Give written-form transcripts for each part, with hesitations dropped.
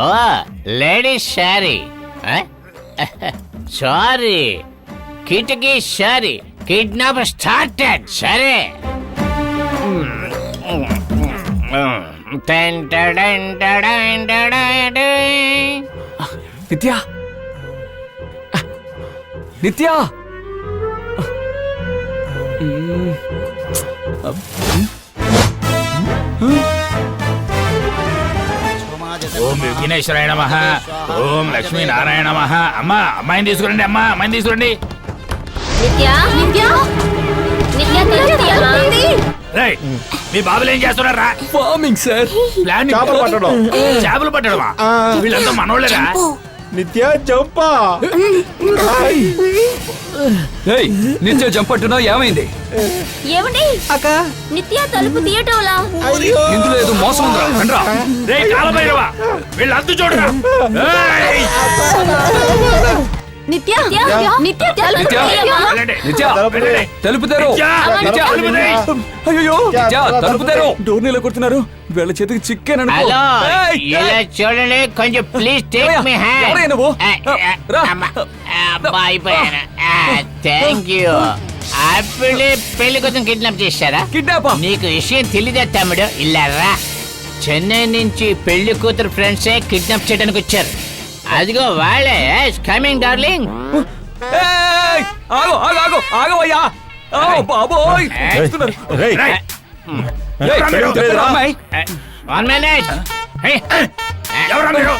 ఓ ladies sorry sorry కిటికీ sorry kidnap started సరే నిత్యా నిత్యా ఓం విఘ్నేశ్వరాయ నమః ఓం లక్ష్మీనారాయణ నమః అమ్మా అమ్మాయిని తీసుకురండి అమ్మా అమ్మాయిని తీసుకురండి రేయ్, మీ బాబులు ఏం చేస్తున్నారా ఫార్మింగ్ సార్ ప్లాన్ చేపలు పట్టడం. చేపలు పట్టడమా వీళ్ళంతా మనోళ్ళరా నిత్య జంపా నిత్య జంపట్టున్నా ఏమైంది ఏమండి అక్క నిత్య తలుపు తీయటంలా ఇందులో ఏదో మోసం ఉందిరా రండ్రా. రేయ్ కాలభైరవా వీళ్ళంతా చూడరా ఏయ్! నిత్య నిత్య తలుపు నిత్య తీయమ్మా. వెళ్ళండి. నిత్య వెళ్ళండి. తలుపు తెరు నిత్య, నిత్య తలుపు తెయ్. అయ్యో నిత్య తలుపు తెరు డోర్ నీలో కొడుతున్నారు వీళ్ళ చేతికి చిక్కాను హలో ఇలా చూడండి కొంచెం ప్లీజ్ టేక్ మీ ఎవరయ్యా నువ్వు? రా. హ్యాండ్ అయిపోయాను థ్యాంక్ యూ అప్పుడే పెళ్లి కోసం కిడ్నాప్ చేశారా కిడ్నాపా నీకు విషయం తెలీదా తమ్ముడు ఇలా రా చెన్నై నుంచి పెళ్లి కూతురు ఫ్రెండ్సే కిడ్నాప్ చేయడానికి వచ్చారు అదిగో వాళ్ళే కమింగ్ డార్లింగ్ ఏయ్! ఆగు ఆగు ఆగు ఆగవయ్యా బాబోయ్ చేస్తున్నారు. రేయ్, ఏయ్, ఎవరా మీరు? చెప్పరా అమ్మాయి? 1 minute ఎవరా మీరు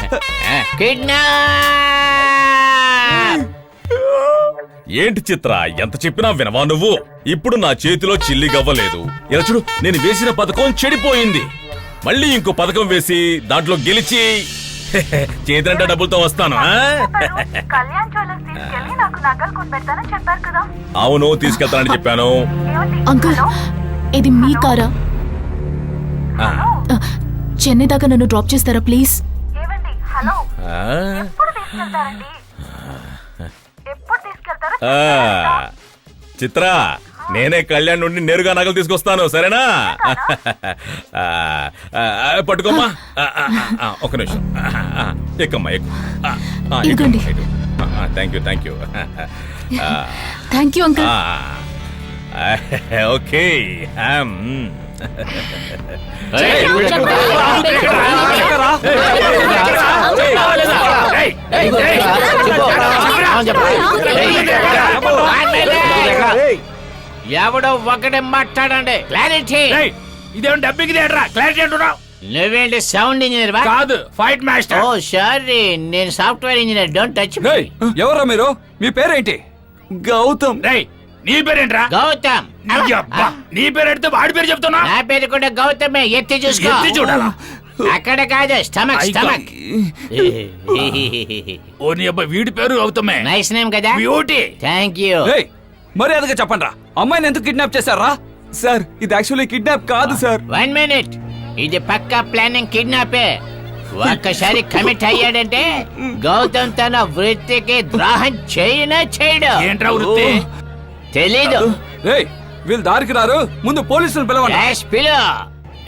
కిడ్నాప్ ఏంటి చిత్ర ఎంత చెప్పినా వినవా నువ్వు ఇప్పుడు నా చేతిలో చిల్లి గవ్వలేదు ఇలా చూడు నేను వేసిన పథకం చెడిపోయింది మళ్ళీ ఇంకో పథకం వేసి దాంట్లో గెలిచి చేతినంటే డబ్బులతో వస్తాను ఆ? కళ్యాణ్ జ్యువెలర్స్ తీసుకెళ్ళి నాకు నగలు కొనిపెడతానని చెప్పారు కదా. అవును తీసుకెళ్తానని చెప్పాను ఏమండి? Uncle hello? ఇది మీ కారా ఆ. చెన్నై దాకా నన్ను డ్రాప్ చేస్తారా ప్లీజ్ ఏమండి? హలో? ఆ? ఎప్పుడు తీసుకెళ్తారండి? ఎప్పుడు తీసుకెళ్తారో ఆ. చిత్ర నేనే కళ్యాణ్ నుండి నేరుగా నగలు తీసుకొస్తాను సరేనా పట్టుకోమ్మా ఒక నిమిషం ఎక్కమ్మా ఎక్కు ఇదిగోండి. Thank you thank you uncle okay ఎవడో ఒకటే మాట్లాడండి క్లారిటీ రేయ్, ఇదేం డబ్బింగ్ థియేటరా క్లారిటీ అంటున్నావు నువ్వేంటి సౌండ్ ఇంజనీర్ కాదు ఫైట్ మాస్టర్ ఓ సారీ నేను సాఫ్ట్వేర్ ఇంజనీర్ డోంట్ టచ్ ఏయ్, ఎవరా మీరు మీ పేరేంటి గౌతమ్ రేయ్ నీ పేరేంట్రా గౌతమ్ నీ అబ్బా, నీ పేరు ఎడితే వాడి పేరు చెప్తున్నా నా పేరు కూడా గౌతమే ఎత్తి చూసుకో ఎత్తి చూడాలా అక్కడ కాదు స్టమక్ స్టమక్ ఓ నీ అబ్బా వీడి పేరు అవుతామే నైస్ నేమ్ కదా బ్యూటీ థ్యాంక్ యూ ఏయ్, మర్యాదగా చెప్పండి రా అమ్మాయిని ఎందుకు కిడ్నాప్ చేశారా సార్ ఇది యాక్చువల్లీ కిడ్నాప్ కాదు సార్ 1 minute ఇది పక్కా ప్లానింగ్ కిడ్నాపే ఒక్కసారి కమిట్ అయ్యాడంటే గౌతమ్ తన వృత్తికి ద్రోహం చేయడు ఏంట్రా వృత్తి తెలీదు ఏయ్, వీళ్ళు దారికి రారు ముందు పోలీసులు పిలవండి డాష్ పిలో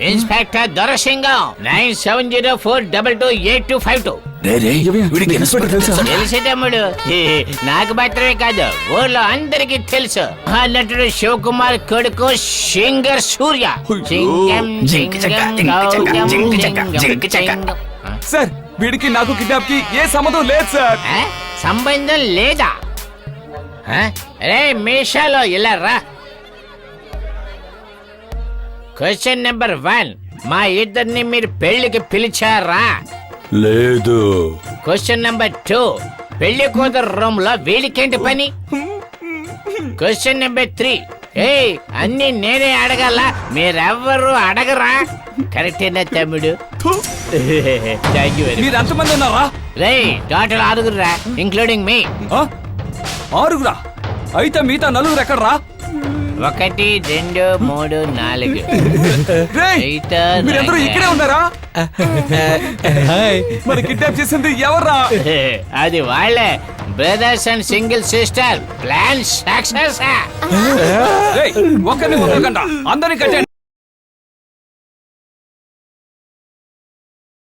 ఇన్స్పెక్టర్ దొరసింగం 9704228252 తెలుసు తమ్ముడు నాకు మాత్రమే కాదు ఊర్లో అందరికి తెలుసు ఆ నటుడు శివకుమార్ కొడుకు సింగర్ సూర్య సింగం, సింగం, గౌతమ్, సింగం. సార్ వీడికి నాకు కిడ్నాప్ కి ఏ సంబంధం లేదు సార్ ఆ? సంబంధం లేదా ఆ? రే మీషాలో ఇలా రా క్వశ్చన్ నెంబర్ 1 మా ఇద్దరిని మీరు పెళ్లికి పిలిచారా లేదు క్వశ్చన్ నెంబర్ 2 పెళ్లి కూతురు రూమ్ లో వీడికేంటి పని క్వశ్చన్ నెంబర్ 3 ఏయ్ అన్ని నేనే అడగాల మీరెవ్వరు అడగరా కరెక్టేనా తమ్ముడు థ్యాంక్ యూ వెరీ మీరు ఎంతమంది ఉన్నారా రే టోటల్ 6 ఇంక్లూడింగ్ మీ ఆ? ఆరుగురా అయితే మిగతా నలుగురు ఎక్కడరా 1 2 3 4 రేయ్, అయితే మీరందరూ ఇక్కడే ఉన్నారా మరి కిడ్నాప్ చేసింది ఎవర్రా అది వాళ్ళే brothers and single sister plan success ఒక్కరిని వదలకండి అందరిని కట్టండి